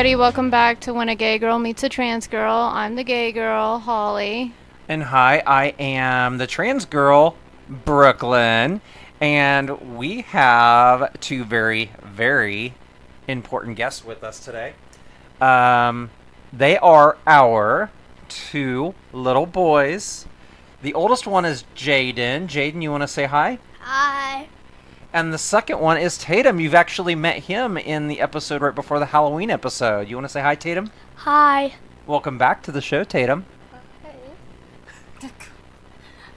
everybody, welcome back to When a Gay Girl Meets a Trans Girl. I'm the gay girl, Holly. And hi, I am the trans girl, Brooklyn. And we have two very, very important guests with us today. They are our two little boys. The oldest one is Jaden. Jaden, you want to say hi? Hi. And the second one is Tatum. You've actually met him in the episode right before the Halloween episode. You want to say hi, Tatum? Hi. Welcome back to the show, Tatum.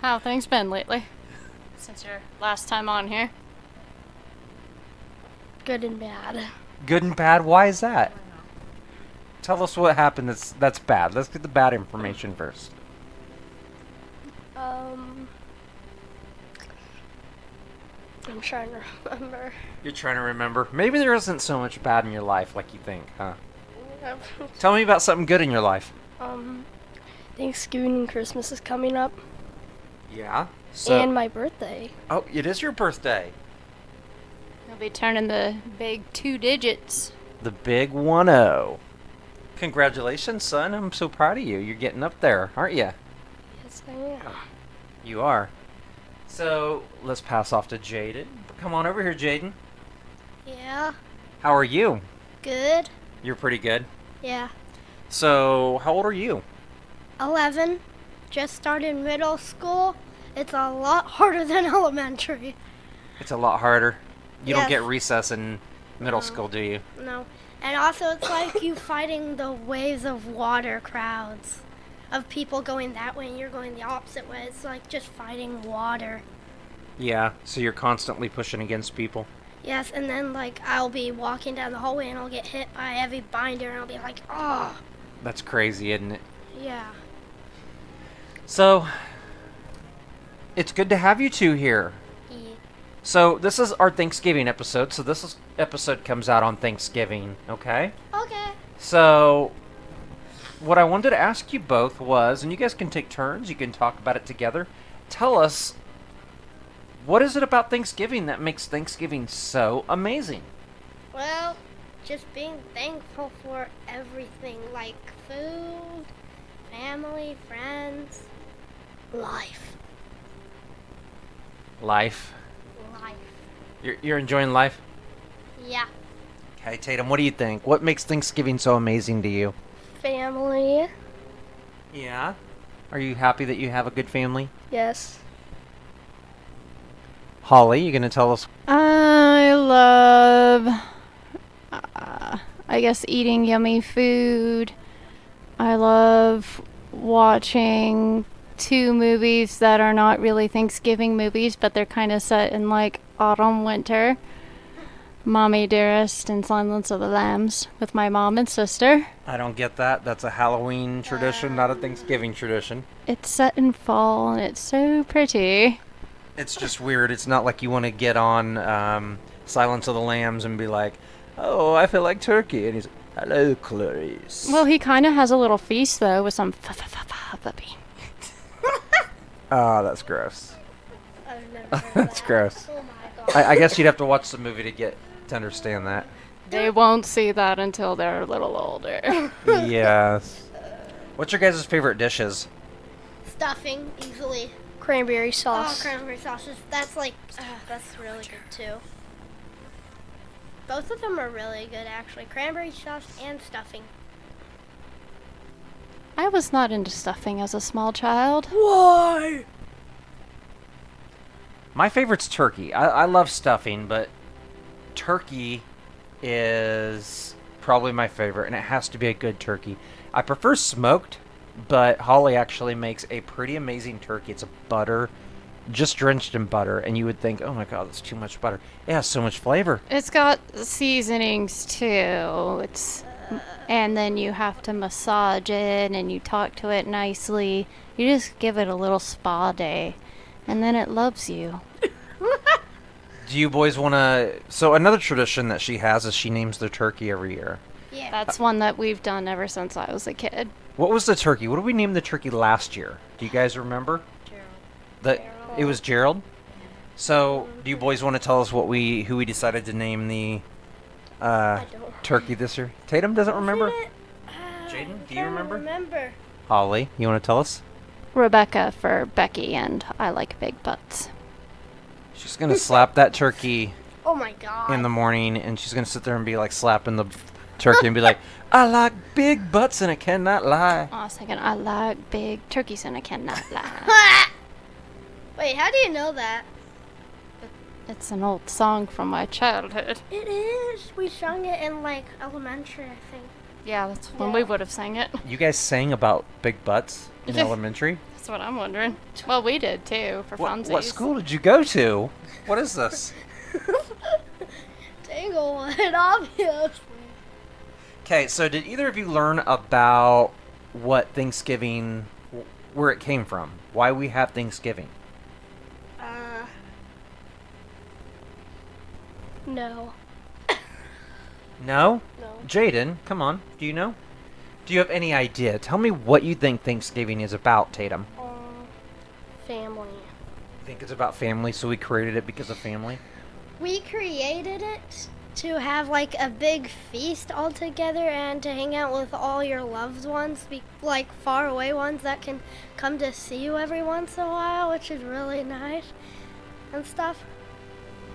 How things been lately? Since your last time on here? Good and bad. Good and bad? Why is that? Tell us what happened that's bad. Let's get the bad information first. I'm trying to remember. You're trying to remember. Maybe there isn't so much bad in your life like you think, huh? Tell me about something good in your life. Thanksgiving and Christmas is coming up. Yeah? And my birthday. Oh, it is your birthday. You'll be turning the big 2 digits. The big 1-0. Congratulations, son. I'm so proud of you. You're getting up there, aren't you? Yes, I am. You are. So, let's pass off to Jaden. Come on over here, Jaden. Yeah. How are you? Good. You're pretty good. Yeah. So, how old are you? 11. Just started middle school. It's a lot harder than elementary. It's a lot harder. You don't Yes. get recess in middle school, do you? No. And also it's like you fighting the waves of water crowds. Of people going that way and you're going the opposite way. It's like just fighting water. Yeah, so you're constantly pushing against people. Yes, and then like I'll be walking down the hallway and I'll get hit by a heavy binder and I'll be like, oh. That's crazy, isn't it? Yeah. So, it's good to have you two here. Yeah. So, this is our Thanksgiving episode, so episode comes out on Thanksgiving, okay? Okay. So, what I wanted to ask you both was, and you guys can take turns, you can talk about it together. Tell us, what is it about Thanksgiving that makes Thanksgiving so amazing? Well, just being thankful for everything, like food, family, friends, life. Life. Life. You're enjoying life? Yeah. Okay, Tatum, what do you think? What makes Thanksgiving so amazing to you? Family. Yeah. Are you happy that you have a good family? Yes. Holly, you gonna tell us? I love, I guess, eating yummy food. I love watching 2 movies that are not really Thanksgiving movies, but they're kind of set in like autumn, winter. Mommy Dearest and Silence of the Lambs with my mom and sister. I don't get that. That's a Halloween tradition, not a Thanksgiving tradition. It's set in fall and it's so pretty. It's just weird. It's not like you want to get on Silence of the Lambs and be like, oh, I feel like turkey. And he's, hello, Clarice. Well, he kind of has a little feast though with some puppy. Oh, that's gross. I've never heard That's that. gross. Oh my god. I guess you'd have to watch the movie to understand that. They won't see that until they're a little older. Yes. What's your guys' favorite dishes? Stuffing, easily. Cranberry Oh, sauce. cranberry sauces. That's like, that's really good too. Both of them are really good actually. Cranberry sauce and stuffing. I was not into stuffing as a small child. Why? My favorite's turkey. I love stuffing, but turkey is probably my favorite, and it has to be a good turkey. I prefer smoked, but Holly actually makes a pretty amazing turkey. It's a butter, just drenched in butter, and you would think, oh my god, that's too much butter. It has so much flavor. It's got seasonings too. And then you have to massage it and you talk to it nicely. You just give it a little spa day, and then it loves you. Do you boys want to... So another tradition that she has is she names the turkey every year. Yeah. That's one that we've done ever since I was a kid. What was the turkey? What did we name the turkey last year? Do you guys remember? Gerald. It was Gerald? So, do you boys want to tell us who we decided to name the I don't. turkey this year? Tatum doesn't remember? Wasn't it? Jaden, do you Trying to remember? remember. Holly, you want to tell us? Rebecca for Becky, and I like big butts. She's going to slap that turkey Oh my god. in the morning, and she's going to sit there and be like slapping the turkey and be like, I like big butts and I cannot lie. I was thinking, I like big turkeys, and I cannot lie. Wait, how do you know that? It's an old song from my childhood. It is. We sung it in like elementary, I think. Yeah, that's when we would have sang it. You guys sang about big butts in elementary? That's what I'm wondering. Well, we did too, for funsies. What school did you go to? What is this? Tanglewood, obviously. Okay, so did either of you learn about what Thanksgiving, where it came from? Why we have Thanksgiving? No. No? No. Jaden, come on. Do you know? Do you have any idea? Tell me what you think Thanksgiving is about, Tatum. Family. You think it's about family, so we created it because of family? We created it to have like a big feast all together and to hang out with all your loved ones, like far away ones that can come to see you every once in a while, which is really nice and stuff.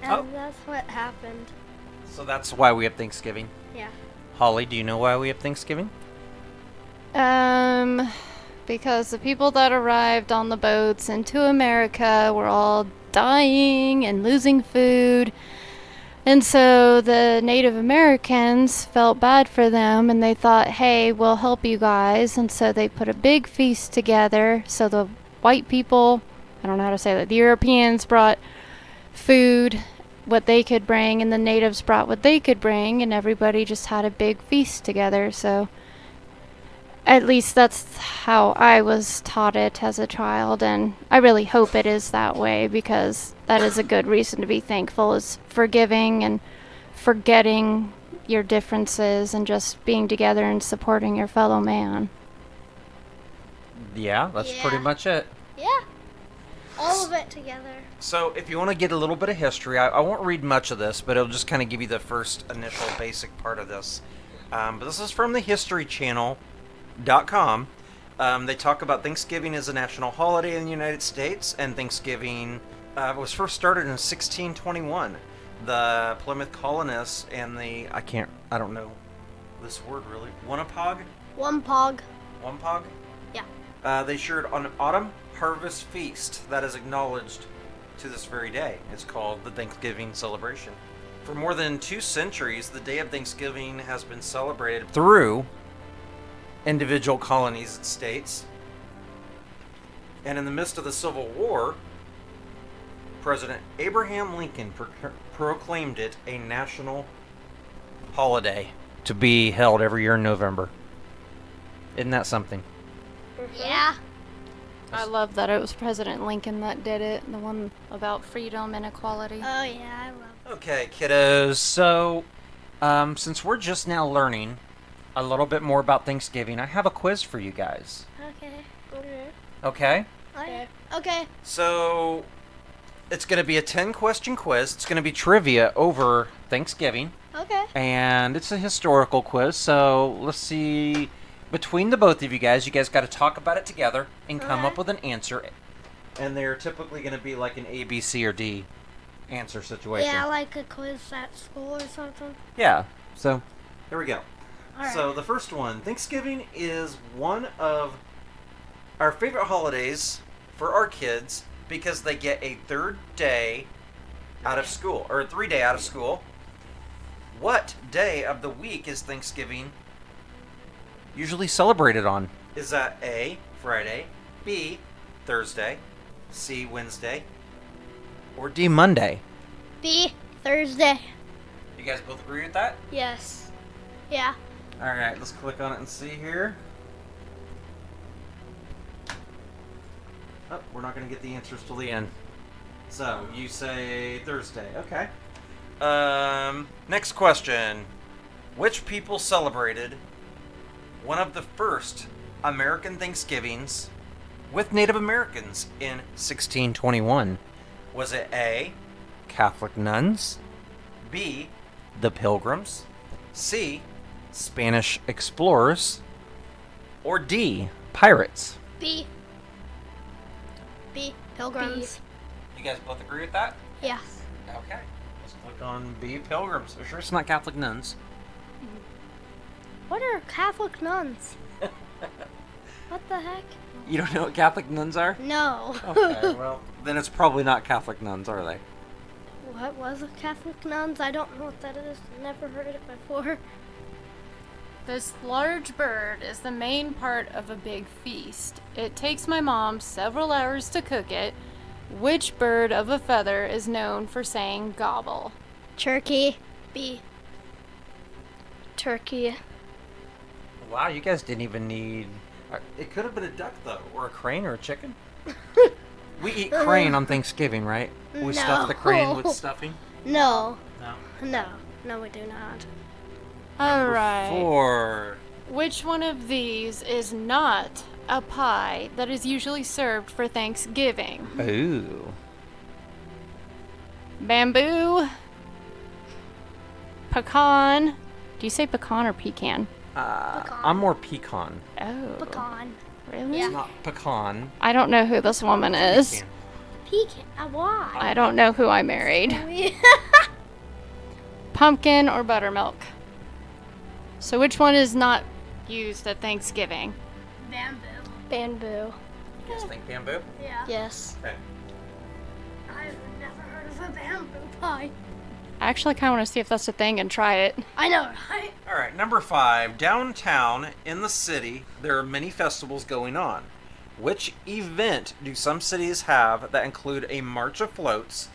And Oh. that's what happened. So that's why we have Thanksgiving. Yeah. Holly, do you know why we have Thanksgiving? Because the people that arrived on the boats into America were all dying and losing food. And so the Native Americans felt bad for them and they thought, hey, we'll help you guys. And so they put a big feast together. So the white people, I don't know how to say that, the Europeans brought food, what they could bring, and the natives brought what they could bring, and everybody just had a big feast together. So at least that's how I was taught it as a child, and I really hope it is that way because that is a good reason to be thankful, is forgiving and forgetting your differences and just being together and supporting your fellow man. Yeah, that's Yeah. pretty much it. Yeah. All of it together. So, if you want to get a little bit of history, I won't read much of this, but it'll just kind of give you the first initial basic part of this. But this is from the historychannel.com. They talk about Thanksgiving as a national holiday in the United States, and Thanksgiving was first started in 1621. The Plymouth colonists and I don't know this word really, Wampanoag? Wampog. Wampanoag? Yeah. They shared an autumn harvest feast that is acknowledged to this very day. It's called the Thanksgiving celebration. For more than 2 centuries, the day of Thanksgiving has been celebrated through individual colonies and states. And in the midst of the Civil War, President Abraham Lincoln proclaimed it a national holiday to be held every year in November. Isn't that something? Yeah. I love that it was President Lincoln that did it, the one about freedom and equality. Oh yeah, I love it. Okay, kiddos. So, since we're just now learning a little bit more about Thanksgiving, I have a quiz for you guys. Okay. Okay. Okay? Okay. Okay. So, it's going to be a 10-question quiz. It's going to be trivia over Thanksgiving. Okay. And it's a historical quiz. So, let's see. Between the both of you guys got to talk about it together and come up with an answer. And they're typically going to be like an A, B, C, or D answer situation. Yeah, like a quiz at school or something. Yeah. So, here we go. Alright. So, the first one. Thanksgiving is one of our favorite holidays for our kids because they get a 3rd day out of school, or a 3-day out of school. What day of the week is Thanksgiving usually celebrated on? Is that A, Friday, B, Thursday, C, Wednesday, or D, Monday? B, Thursday. You guys both agree with that? Yes. Yeah. Alright, let's click on it and see here. Oh, we're not going to get the answers till the end. So, you say Thursday. Okay. Next question. Which people celebrated one of the first American Thanksgivings with Native Americans in 1621? Was it A, Catholic nuns, B, the Pilgrims, C. Spanish explorers. Or D. Pirates. B. B. Pilgrims. You guys both agree with that? Yeah. Okay. Let's click on B. Pilgrims. For sure it's not Catholic nuns. What are Catholic nuns? What the heck? You don't know what Catholic nuns are? No. Okay, well, then it's probably not Catholic nuns, are they? What was a Catholic nuns? I don't know what that is. Never heard it before. This large bird is the main part of a big feast. It takes my mom several hours to cook it. Which bird of a feather is known for saying gobble? Turkey. B. Turkey. Wow, you guys didn't even need... It could have been a duck, though, or a crane, or a chicken. We eat crane on Thanksgiving, right? We stuff the crane with stuffing? No. No. No. No, we do not. Alright. 4. Which one of these is not a pie that is usually served for Thanksgiving? Ooh. Bamboo, pecan. Do you say pecan or pecan? Pecan. I'm more pecan. Oh, Pecan. really? It's not pecan. I don't know who this woman is. Pecan. Pecan. Why? I don't know who I married. Pumpkin or buttermilk? So which one is not used at Thanksgiving? Bamboo. Bamboo. You guys think bamboo? Yeah. Yes. Okay. I've never heard of a bamboo pie. I actually kind of want to see if that's a thing and try it. I know, right? All right, number 5. Downtown in the city, there are many festivals going on. Which event do some cities have that include a march of floats,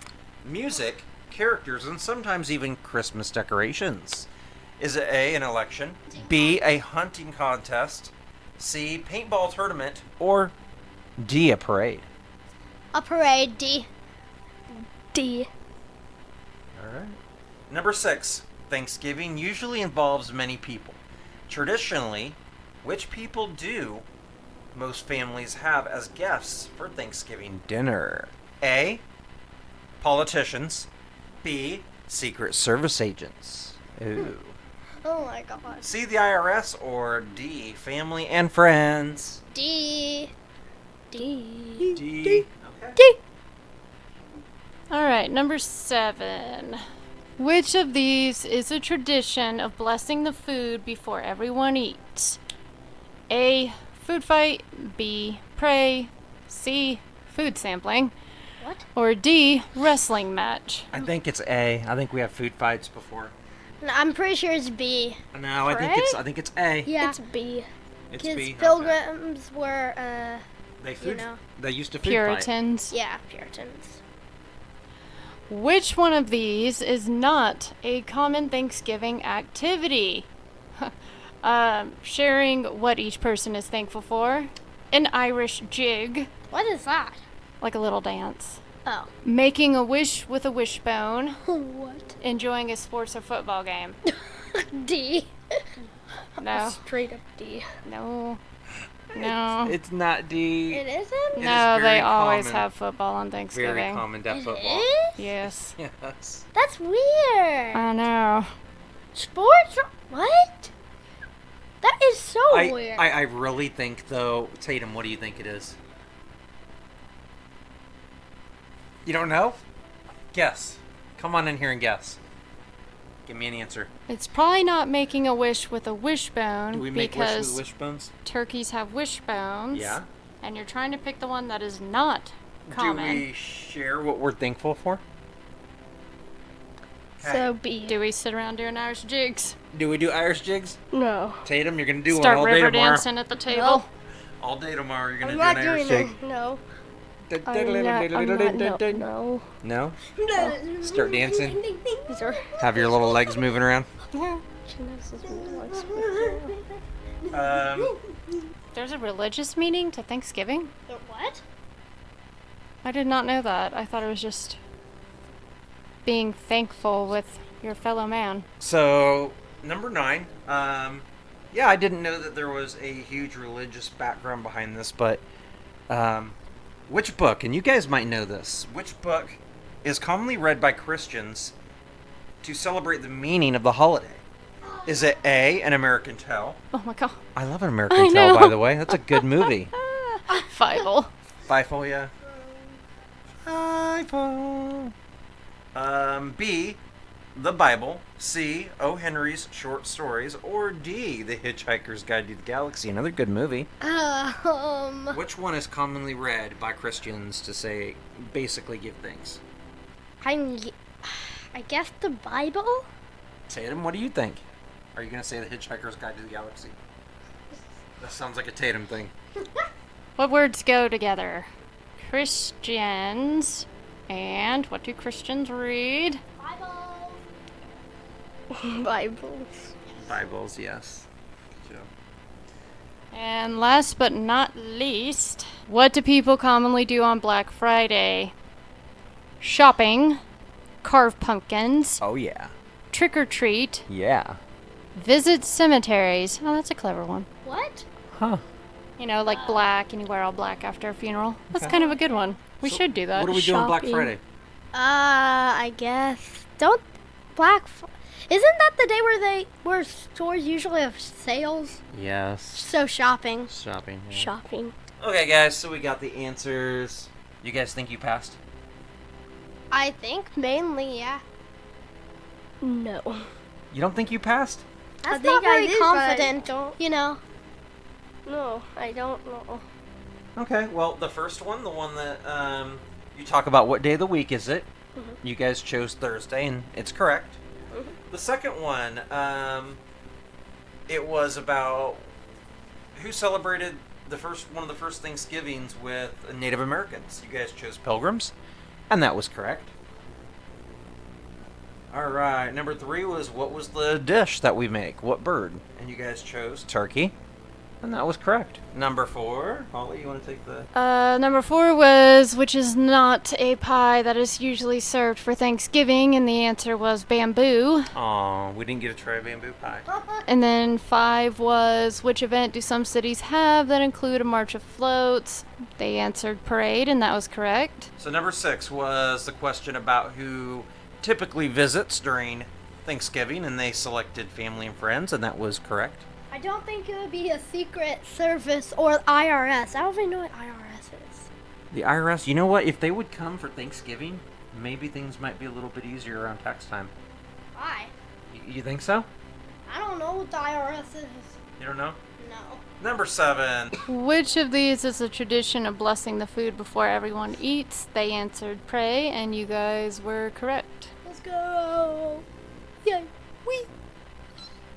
music, characters, and sometimes even Christmas decorations? Is it A, an election, B, a hunting contest, C, paintball tournament, or D, a parade? A parade. D. D. All right. Number 6. Thanksgiving usually involves many people. Traditionally, which people do most families have as guests for Thanksgiving dinner? A. Politicians. B. Secret Service agents. Ooh. Oh my god. C. The IRS. Or D. Family and friends. D. D. D. Okay. D. Alright, number 7. Which of these is a tradition of blessing the food before everyone eats? A. Food fight. B. Pray. C. Food sampling. What? Or D. Wrestling match. I think it's A. I think we have food fights before. No, I'm pretty sure it's B. No, I think it's A. Yeah. It's B. It's Because B. pilgrims were, They used to food fight. Puritans. yeah, Puritans. Which one of these is not a common Thanksgiving activity? Sharing what each person is thankful for. An Irish jig, What is that? like a little dance. Oh. Making a wish with a wishbone. What? Enjoying a sports or football game. D. No. Straight up D. No. No. It's not D. It isn't? It No, is they very always common. have football on Very Thanksgiving. common deaf It football. is? Yes. Yes. That's weird. I know. Sports? What? That is so weird. I really think, though, Tatum, what do you think it is? You don't know? Guess. Come on in here and guess. Give me an answer. It's probably not making a wish with a wishbone Do we make wish because with wishbones? turkeys have wishbones. Yeah. And you're trying to pick the one that is not Do common. we share what we're thankful for? So B. Do we sit around doing Irish jigs? Do we do Irish jigs? No. Tatum, you're going to do Start one all day river tomorrow. dancing at the table? All day tomorrow, you're going to I'm do not an Irish doing jig. it. No. No? No. No? Start dancing. These are. Have your little legs moving around. There's a religious meaning to Thanksgiving? What? I did not know that. I thought it was just being thankful with your fellow man. So, number 9. Yeah, I didn't know that there was a huge religious background behind this, but which book, and you guys might know this, which book is commonly read by Christians to celebrate the meaning of the holiday? Is it A, An American Tail? Oh my god. I love An I American Tail, know. by the way. That's a good movie. Fievel. Fievel, yeah. Fievel. B, The Bible. C, O. Henry's Short Stories. Or D, The Hitchhiker's Guide to the Galaxy. Another good movie. Which one is commonly read by Christians to say, basically give thanks? I guess the Bible? Tatum, what do you think? Are you going to say The Hitchhiker's Guide to the Galaxy? That sounds like a Tatum thing. What words go together? Christians. And what do Christians read? Bibles. Bibles, yes. Good job. And last but not least, what do people commonly do on Black Friday? Shopping, carve pumpkins, Oh, yeah. trick or treat, Yeah. visit cemeteries. Oh, that's a clever one. What? Huh. You know, like black, and you wear all black after a funeral. That's Okay. kind of a good one. We So, should do that. What are we doing Black Shopping. Friday? I guess. Isn't that the day where stores usually have sales? Yes. So shopping. Shopping. Yeah. Shopping. Okay, guys, so we got the answers. You guys think you passed? I think mainly, yeah. No. You don't think you passed? That's think not very I did, but I confident, don't- you know. No, I don't know. Okay, well, the first one, the one that you talk about what day of the week is it? Mm-hmm. You guys chose Thursday, and it's correct. The second one, it was about who celebrated one of the first Thanksgivings with Native Americans. You guys chose Pilgrims, and that was correct. All right, number 3 was what was the dish that we make? What bird? And you guys chose turkey, and that was correct. Number 4, Holly, you want to take the? Number 4 was, which is not a pie that is usually served for Thanksgiving, and the answer was bamboo. Aw, we didn't get to try bamboo pie. And then 5 was, which event do some cities have that include a march of floats? They answered parade, and that was correct. So number 6 was the question about who typically visits during Thanksgiving, and they selected family and friends, and that was correct. I don't think it would be a Secret Service or IRS. I don't even know what IRS is. The IRS, you know what? If they would come for Thanksgiving, maybe things might be a little bit easier around tax time. Why? You think so? I don't know what the IRS is. You don't know? No. Number 7. Which of these is a tradition of blessing the food before everyone eats? They answered pray, and you guys were correct. Let's go. Yay. Wee.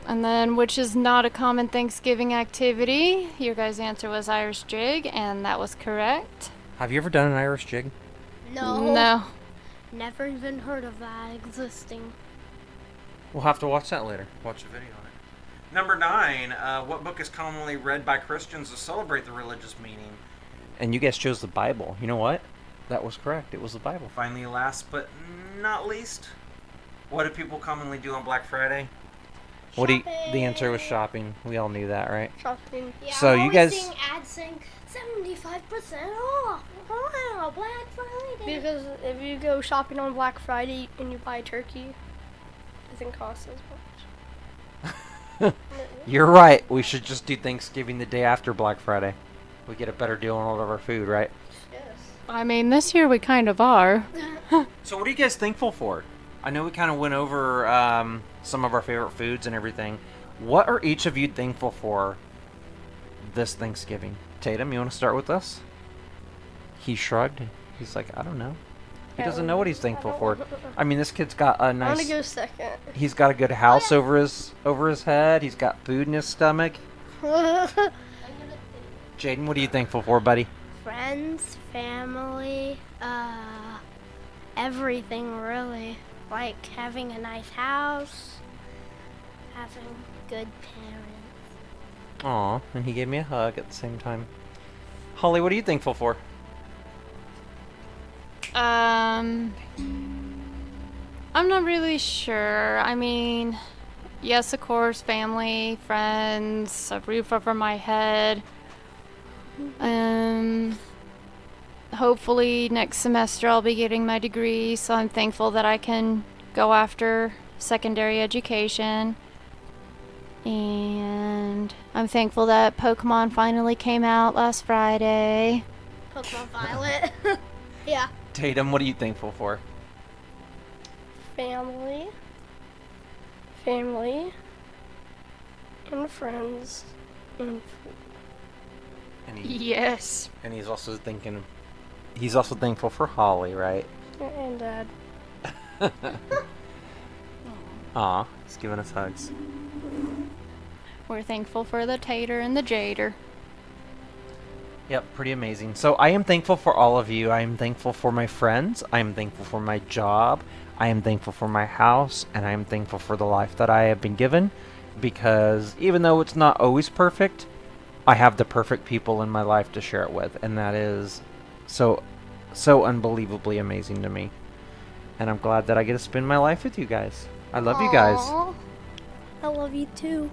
And then, which is not a common Thanksgiving activity? Your guys' answer was Irish jig, and that was correct. Have you ever done an Irish jig? No. No. Never even heard of that existing. We'll have to watch that later. Watch a video on it. Number 9. What book is commonly read by Christians to celebrate the religious meaning? And you guys chose the Bible. You know what? That was correct. It was the Bible. Finally, last but not least, what do people commonly do on Black Friday? The answer was shopping. We all knew that, right? Shopping. Yeah, So I'm you always guys- seeing ads saying 75% off. Wow, Black Friday. Because if you go shopping on Black Friday and you buy a turkey, it doesn't cost as much. You're right. We should just do Thanksgiving the day after Black Friday. We get a better deal on all of our food, right? Yes. I mean, this year we kind of are. So what are you guys thankful for? I know we kind of went over some of our favorite foods and everything. What are each of you thankful for this Thanksgiving? Tatum, you want to start with us? He shrugged. He's like, I don't know. He doesn't know what he's thankful for. I mean, this kid's got a I'm gonna nice. go second. He's got a good house over his head. He's got food in his stomach. Jaden, what are you thankful for, buddy? Friends, family, everything really. Like having a nice house, having good parents. Aw, and he gave me a hug at the same time. Holly, what are you thankful for? I'm not really sure. I mean, yes, of course, family, friends, a roof over my head. Hopefully next semester I'll be getting my degree, so I'm thankful that I can go after secondary education. And I'm thankful that Pokemon finally came out last Friday. Pokemon Violet. Yeah. Tatum, what are you thankful for? Family, and friends, and food. And, he, Yes. and he's also thankful for Holly, right? And Dad. Aw, he's giving us hugs. We're thankful for the Tater and the Jader. Yep, pretty amazing. So I am thankful for all of you. I am thankful for my friends. I am thankful for my job. I am thankful for my house. And I am thankful for the life that I have been given. Because even though it's not always perfect, I have the perfect people in my life to share it with. And that is so unbelievably amazing to me. And I'm glad that I get to spend my life with you guys. I love you guys. Aw. I love you too.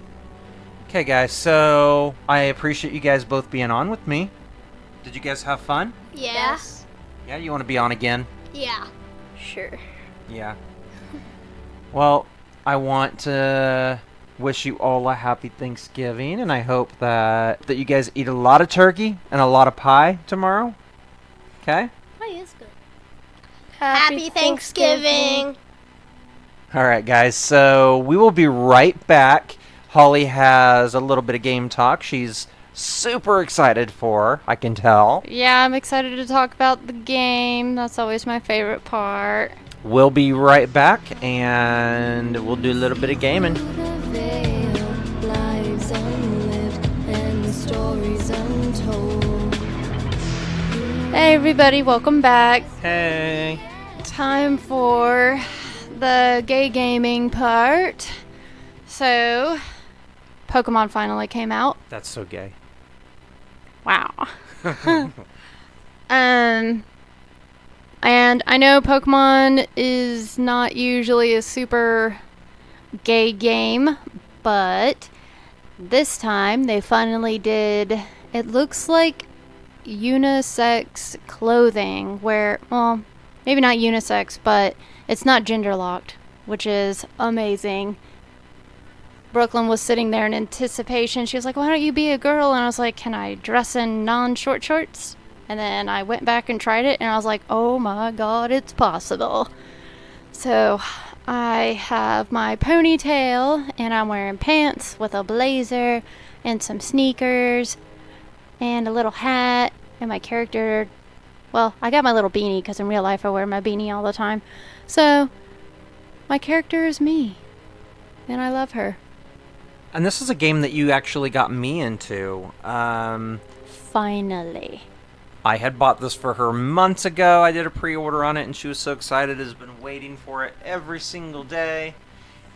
Okay, guys, so I appreciate you guys both being on with me. Did you guys have fun? Yeah. Yes. Yeah, you want to be on again? Yeah. Sure. Yeah. Well, I want to wish you all a happy Thanksgiving, and I hope that you guys eat a lot of turkey and a lot of pie tomorrow. Okay? Pie is good. Happy Thanksgiving. All right, guys, so we will be right back. Holly has a little bit of game talk. She's super excited for, I can tell. Yeah, I'm excited to talk about the game. That's always my favorite part. We'll be right back, and we'll do a little bit of gaming. Lives unlived and stories untold. Hey everybody, welcome back. Hey. Time for the gay gaming part. So, Pokemon finally came out. That's so gay. Wow. And I know Pokemon is not usually a super gay game, but this time they finally did, it looks like unisex clothing where, well, maybe not unisex, but it's not gender locked, which is amazing. Brooklyn was sitting there in anticipation. She was like, why don't you be a girl? And I was like, can I dress in non-short shorts? And then I went back and tried it, and I was like, oh my god, it's possible. So I have my ponytail, and I'm wearing pants with a blazer and some sneakers and a little hat. And my character, well, I got my little beanie because in real life I wear my beanie all the time. So my character is me, and I love her. And this is a game that you actually got me into. Finally. I had bought this for her months ago. I did a pre-order on it, and she was so excited. Has been waiting for it every single day.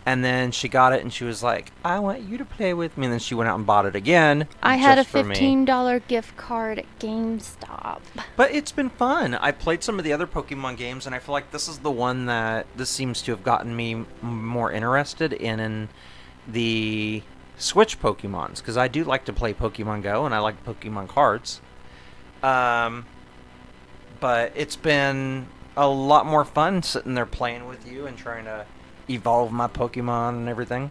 And then she got it, and she was like, I want you to play with me. And then she went out and bought it again. I had a just for me. $15 gift card at GameStop. But it's been fun. I played some of the other Pokemon games, and I feel like this is the one that this seems to have gotten me more interested in the Switch Pokemons, because I do like to play Pokemon Go, and I like Pokemon cards. But it's been a lot more fun sitting there playing with you and trying to evolve my Pokemon and everything.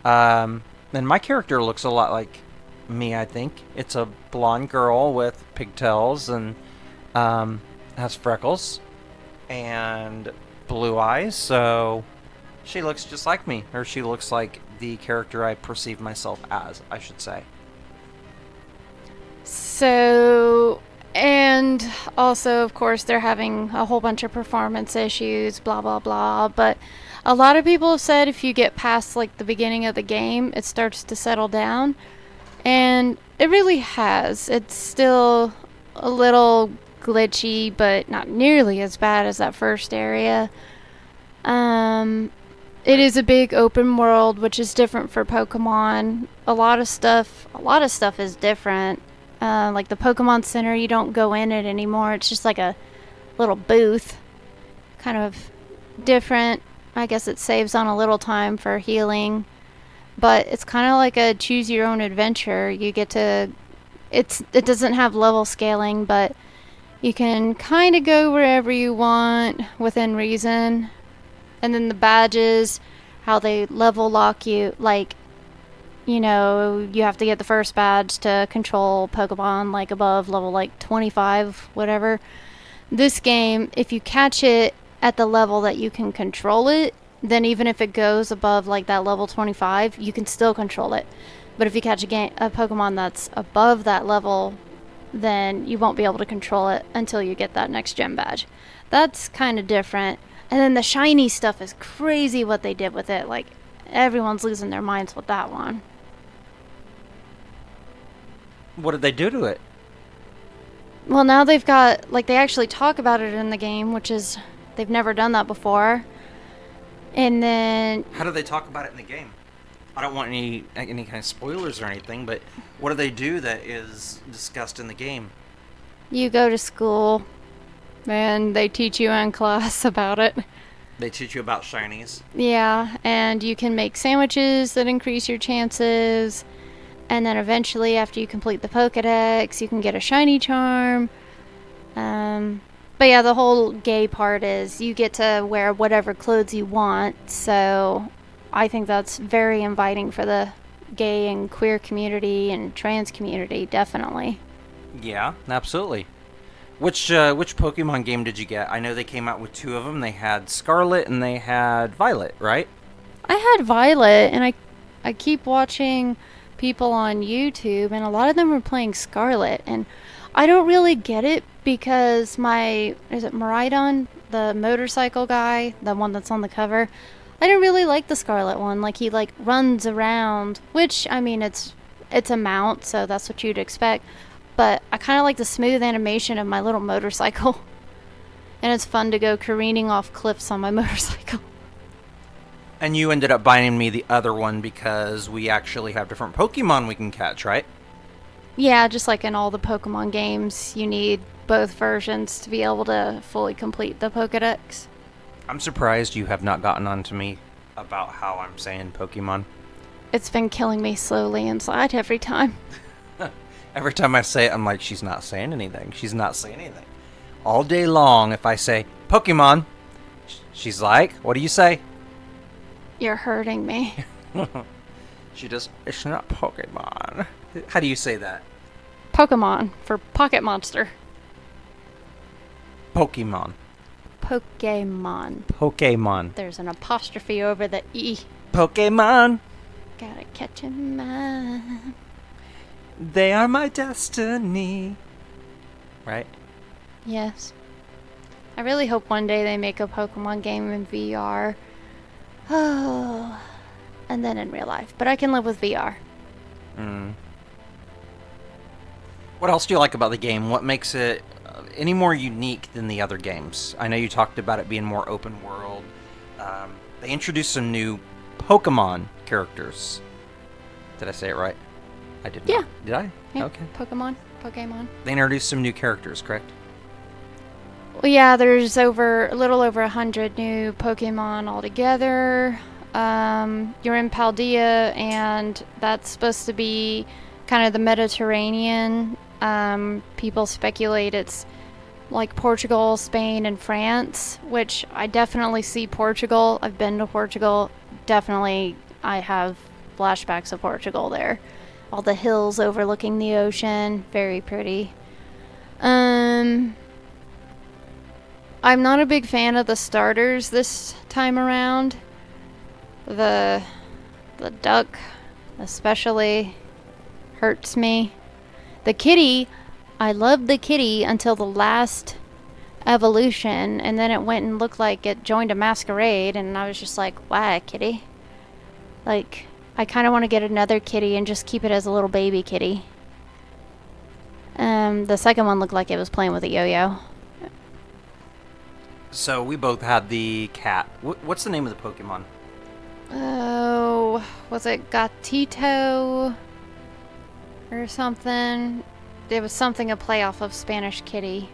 And my character looks a lot like me, I think. It's a blonde girl with pigtails and has freckles and blue eyes, so she looks just like me. Or she looks like the character I perceive myself as, I should say. So, and also, of course, they're having a whole bunch of performance issues, blah, blah, blah. But a lot of people have said if you get past, like, the beginning of the game, it starts to settle down. And it really has. It's still a little glitchy, but not nearly as bad as that first area. It is a big open world, which is different for Pokemon. A lot of stuff is different. Like the Pokemon Center, you don't go in it anymore. It's just like a little booth. Kind of different. I guess it saves on a little time for healing. But it's kind of like a choose your own adventure. You get to... It doesn't have level scaling, but you can kind of go wherever you want within reason. And then the badges, how they level lock you. Like, you know, you have to get the first badge to control Pokemon like above level like 25, whatever. This game, if you catch it at the level that you can control it, then even if it goes above like that level 25, you can still control it. But if you catch a Pokemon that's above that level, then you won't be able to control it until you get that next gym badge. That's kind of different. And then the shiny stuff is crazy what they did with it. Like, everyone's losing their minds with that one. What did they do to it? Well, now they've got, like, they actually talk about it in the game, which is, they've never done that before. And then, How do they talk about it in the game? I don't want any kind of spoilers or anything, but what do they do that is discussed in the game? you go to school, and they teach you in class about it. They teach you about shinies. Yeah, and you can make sandwiches that increase your chances. And then eventually, after you complete the Pokedex, you can get a shiny charm. But yeah, the whole gay part is you get to wear whatever clothes you want. So I think that's very inviting for the gay and queer community and trans community, definitely. Yeah, absolutely. Which Pokemon game did you get? I know they came out with two of them. They had Scarlet and they had Violet, right? I had Violet, and I keep watching people on YouTube, and a lot of them are playing Scarlet, and I don't really get it because is it Maridon, the motorcycle guy, the one that's on the cover? I don't really like the Scarlet one. Like, he like runs around, which I mean it's a mount, so that's what you'd expect. But I kind of like the smooth animation of my little motorcycle, and it's fun to go careening off cliffs on my motorcycle. And you ended up buying me the other one because we actually have different Pokemon we can catch, right? Yeah, just like in all the Pokemon games, you need both versions to be able to fully complete the Pokedex. I'm surprised you have not gotten on to me about how I'm saying Pokemon. It's been killing me slowly inside every time. Every time I say it, I'm like, she's not saying anything. She's not saying anything. All day long, if I say Pokemon, she's like, what do you say? You're hurting me. She does, it's not Pokemon. How do you say that? Pokemon for Pocket Monster. Pokemon. Pokemon. Pokemon. There's an apostrophe over the E. Pokemon. Gotta catch 'em. They are my destiny. Right? Yes. I really hope one day they make a Pokemon game in VR. Oh. And then in real life. But I can live with VR. What else do you like about the game? What makes it any more unique than the other games? I know you talked about it being more open world. They introduced some new Pokemon characters. Did I say it right? I did Yeah. not. Did I? Yeah. Okay. Pokemon. They introduced some new characters, correct? Well, yeah, there's a little over 100 new Pokemon altogether. You're in Paldea, and that's supposed to be kind of the Mediterranean. People speculate it's like Portugal, Spain, and France, which I definitely see Portugal. I've been to Portugal. Definitely, I have flashbacks of Portugal there. All the hills overlooking the ocean. Very pretty. I'm not a big fan of the starters this time around. The duck especially hurts me. The kitty, I loved the kitty until the last evolution, and then it went and looked like it joined a masquerade, and I was just like, why, kitty? Like, I kind of want to get another kitty and just keep it as a little baby kitty. The second one looked like it was playing with a yo-yo. So we both had the cat. What's the name of the Pokemon? Oh, was it Gatito or something? There was something a play off of Spanish kitty.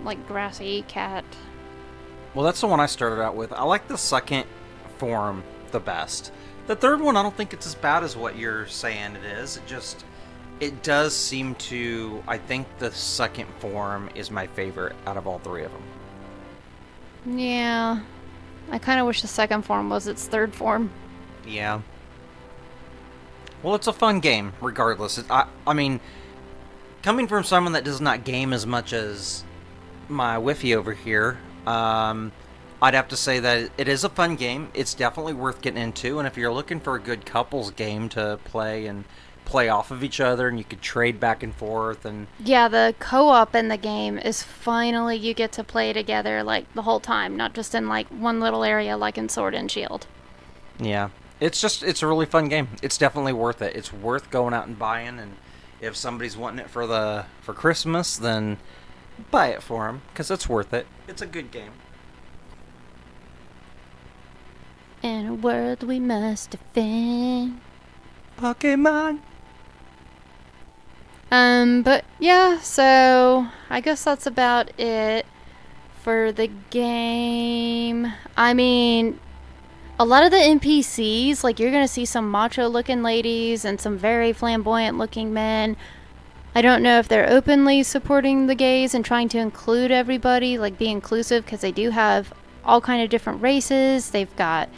Like grassy cat. Well, that's the one I started out with. I like the second form the best. The third one, I don't think it's as bad as what you're saying it is. It does seem to, I think the second form is my favorite out of all three of them. Yeah. I kind of wish the second form was its third form. Yeah. Well, it's a fun game, regardless. I mean, coming from someone that does not game as much as my Wi-Fi over here, I'd have to say that it is a fun game. It's definitely worth getting into, and if you're looking for a good couples game to play and play off of each other, and you could trade back and forth, and Yeah, the co-op in the game is finally you get to play together like the whole time, not just in like one little area like in Sword and Shield. yeah, it's a really fun game. It's definitely worth it. It's worth going out and buying, and if somebody's wanting it for Christmas, then buy it for them because it's worth it. It's a good game. In a world we must defend. Pokémon. But yeah, so I guess that's about it for the game. I mean, a lot of the NPCs, like you're gonna see some macho looking ladies and some very flamboyant looking men. I don't know if they're openly supporting the gays and trying to include everybody, like be inclusive, because they do have all kind of different races. They've got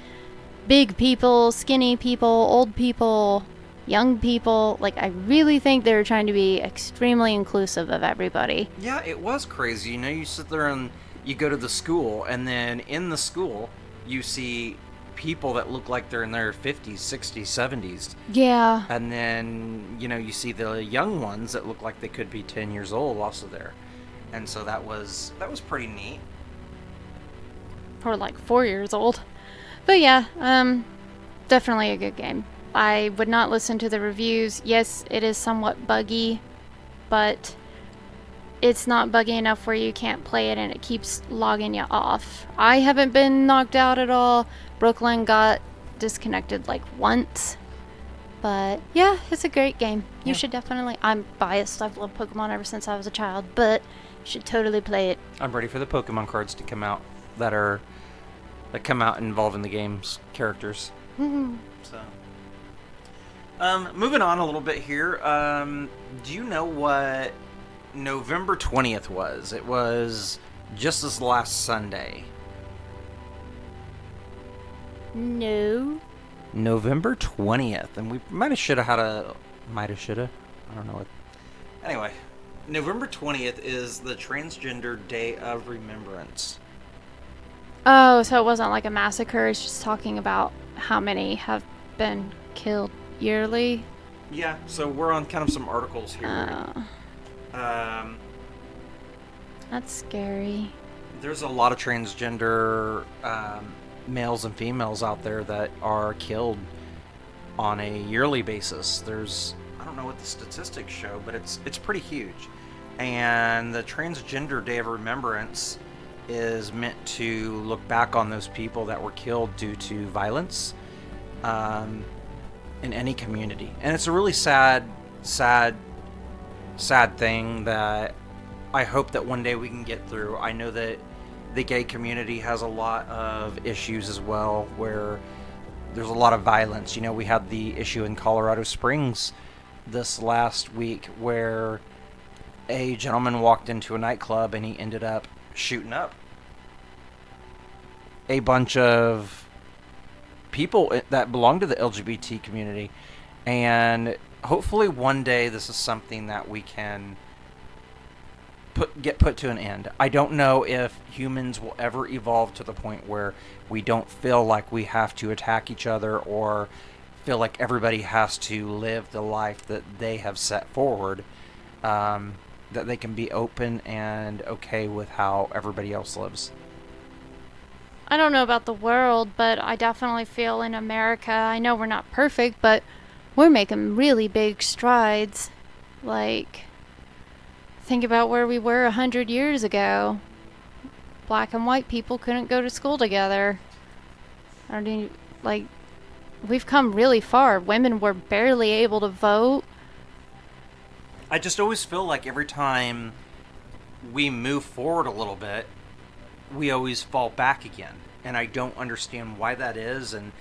big people, skinny people, old people, young people. Like, I really think they're trying to be extremely inclusive of everybody. Yeah, it was crazy. You know, you sit there and you go to the school, and then in the school, you see people that look like they're in their 50s, 60s, 70s. Yeah. And then, you know, you see the young ones that look like they could be 10 years old also there. And so that was pretty neat. Or like 4 years old. But yeah, definitely a good game. I would not listen to the reviews. Yes, it is somewhat buggy, but it's not buggy enough where you can't play it and it keeps logging you off. I haven't been knocked out at all. Brooklyn got disconnected like once. But yeah, it's a great game. You Yeah. should definitely. I'm biased. I've loved Pokemon ever since I was a child, but you should totally play it. I'm ready for the Pokemon cards to come out that come out involving the game's characters. Mhm. So, moving on a little bit here. Do you know what November 20th was? It was just this last Sunday. No. November 20th, and we might have I don't know what. Anyway, November 20th is the Transgender Day of Remembrance. Oh, so it wasn't like a massacre. It's just talking about how many have been killed yearly. Yeah, so we're on kind of some articles here. Um, That's scary. there's a lot of transgender males and females out there that are killed on a yearly basis. I don't know what the statistics show, but it's pretty huge. And the Transgender Day of Remembrance is meant to look back on those people that were killed due to violence in any community. And it's a really sad thing that I hope that one day we can get through. I know that the gay community has a lot of issues as well, where there's a lot of violence. You know, we had the issue in Colorado Springs this last week where a gentleman walked into a nightclub and he ended up shooting up a bunch of people that belong to the LGBT community. And hopefully one day this is something that we can get put to an end. I don't know if humans will ever evolve to the point where we don't feel like we have to attack each other or feel like everybody has to live the life that they have set forward, that they can be open and okay with how everybody else lives. I don't know about the world, but I definitely feel in America, I know we're not perfect, but we're making really big strides. Like, think about where we were 100 years ago. Black and white people couldn't go to school together. I mean, like, we've come really far. Women were barely able to vote. I just always feel like every time we move forward a little bit, we always fall back again. And I don't understand why that is. And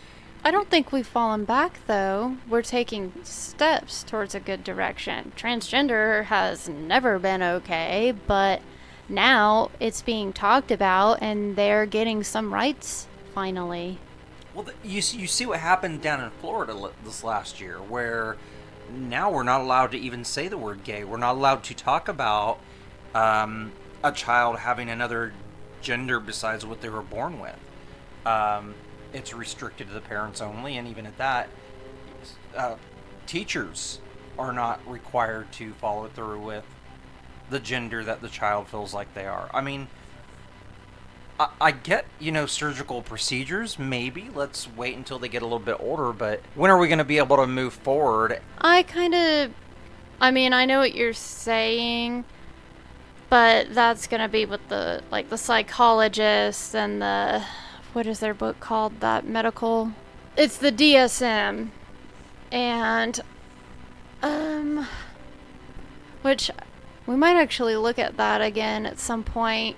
I don't think we've fallen back, though. We're taking steps towards a good direction. Transgender has never been okay, but now it's being talked about and they're getting some rights, finally. Well, you see what happened down in Florida this last year, where now we're not allowed to even say the word gay. We're not allowed to talk about a child having another gender besides what they were born with. It's restricted to the parents only, and even at that, teachers are not required to follow through with the gender that the child feels like they are. I mean, I get, surgical procedures, maybe. Let's wait until they get a little bit older, but when are we going to be able to move forward? I know what you're saying, but that's going to be with the psychologists and what is their book called? That medical, it's the DSM. And, which we might actually look at that again at some point,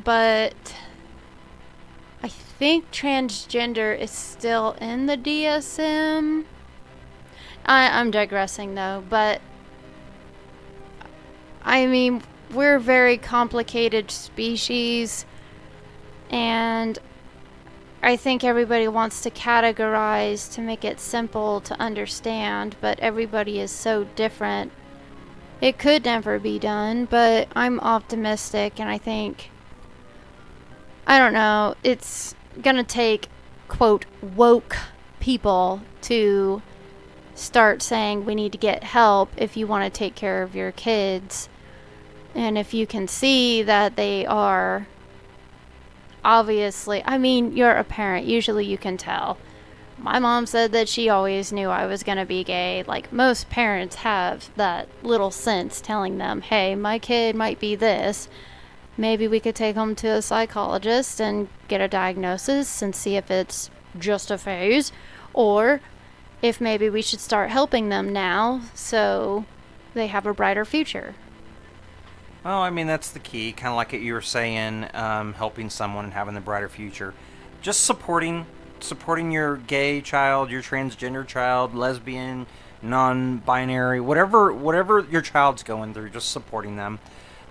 but I think transgender is still in the DSM. I'm digressing though, but I mean, we're a very complicated species, and I think everybody wants to categorize to make it simple to understand, but everybody is so different. It could never be done, but I'm optimistic, and I think, I don't know, it's gonna take, quote, woke people to start saying we need to get help if you want to take care of your kids. And if you can see that they are obviously, I mean, you're a parent, usually you can tell. My mom said that she always knew I was going to be gay. Like, most parents have that little sense telling them, hey, my kid might be this. Maybe we could take them to a psychologist and get a diagnosis and see if it's just a phase, or if maybe we should start helping them now so they have a brighter future. Well, I mean, that's the key, kind of like you were saying, helping someone and having a brighter future. Just supporting your gay child, your transgender child, lesbian, non-binary, whatever your child's going through, just supporting them.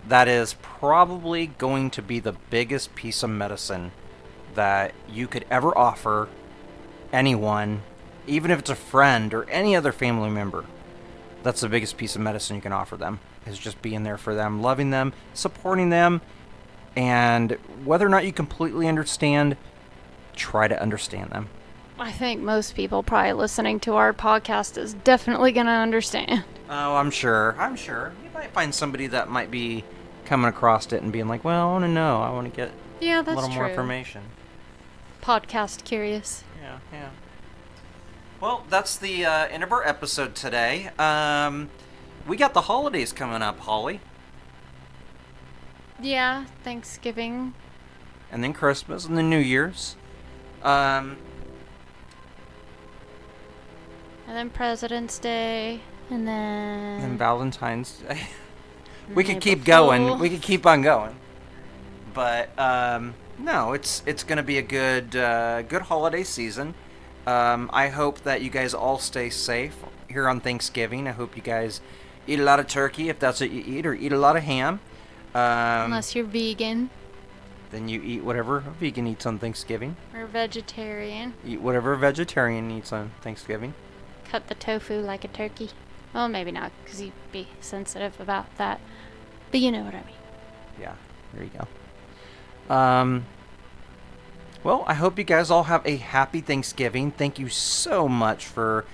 That is probably going to be the biggest piece of medicine that you could ever offer anyone, even if it's a friend or any other family member. That's the biggest piece of medicine you can offer them, is just being there for them, loving them, supporting them, and whether or not you completely understand, try to understand them. I think most people probably listening to our podcast is definitely going to understand. Oh, I'm sure. You might find somebody that might be coming across it and being like, well, I want to know. I want to get Yeah, a that's little true. more information. Podcast curious. Yeah. Well, that's the end of our episode today. We got the holidays coming up, Holly. Yeah, Thanksgiving. And then Christmas and then New Year's. And then President's Day. And then Valentine's Day. We could April keep going. Fool. We could keep on going. But no, it's going to be a good holiday season. I hope that you guys all stay safe here on Thanksgiving. I hope you guys eat a lot of turkey if that's what you eat, or eat a lot of ham. unless you're vegan Then you eat whatever a vegan eats on Thanksgiving. or vegetarian. Eat whatever a vegetarian eats on Thanksgiving. Cut the tofu like a turkey. Well, maybe not, because you'd be sensitive about that. But you know what I mean. Yeah, there you go. Well, I hope you guys all have a happy Thanksgiving. Thank you so much for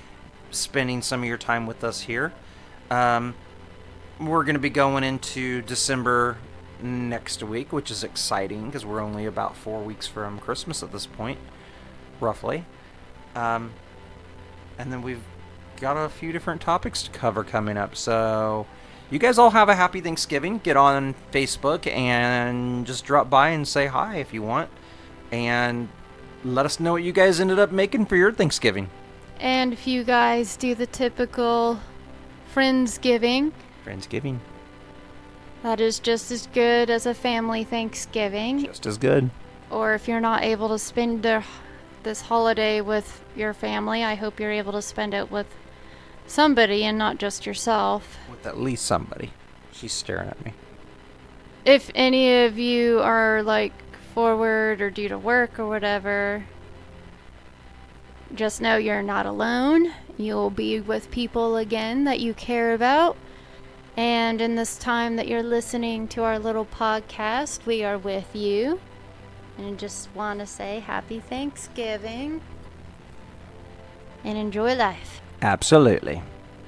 spending some of your time with us here. We're going to be going into December next week, which is exciting because we're only about 4 weeks from Christmas at this point, roughly. And then we've got a few different topics to cover coming up. So you guys all have a happy Thanksgiving. Get on Facebook and just drop by and say hi if you want. And let us know what you guys ended up making for your Thanksgiving. And if you guys do the typical Friendsgiving, Friendsgiving. that is just as good as a family Thanksgiving. Just as good. Or if you're not able to spend this holiday with your family, I hope you're able to spend it with somebody and not just yourself. With at least somebody. She's staring at me. If any of you are like forward or due to work or whatever, just know you're not alone. You'll be with people again that you care about. And in this time that you're listening to our little podcast, we are with you. And just want to say happy Thanksgiving and enjoy life. Absolutely.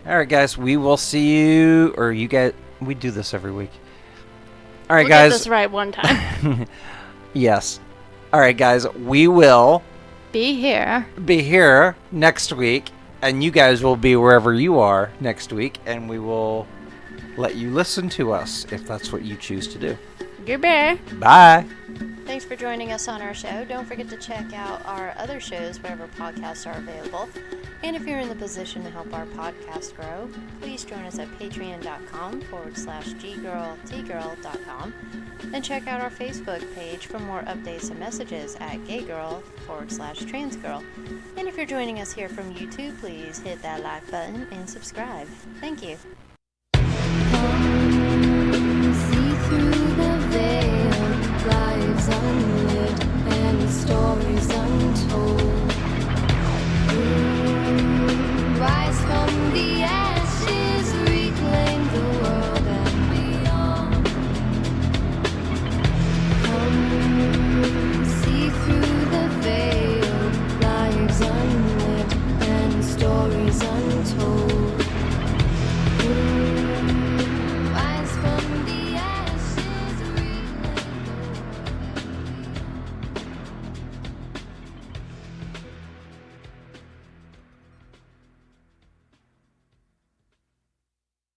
All right, guys. We will see you, or you guys. We do this every week. All right, We'll guys. get this right one time. Yes. All right, guys. We will Be here. be here next week, and you guys will be wherever you are next week, and we will let you listen to us if that's what you choose to do. Goodbye. Bye. Thanks for joining us on our show. Don't forget to check out our other shows wherever podcasts are available. And if you're in the position to help our podcast grow, please join us at patreon.com/ggirltgirl.com and check out our Facebook page for more updates and messages at gaygirl/transgirl. And if you're joining us here from YouTube, please hit that like button and subscribe. Thank you.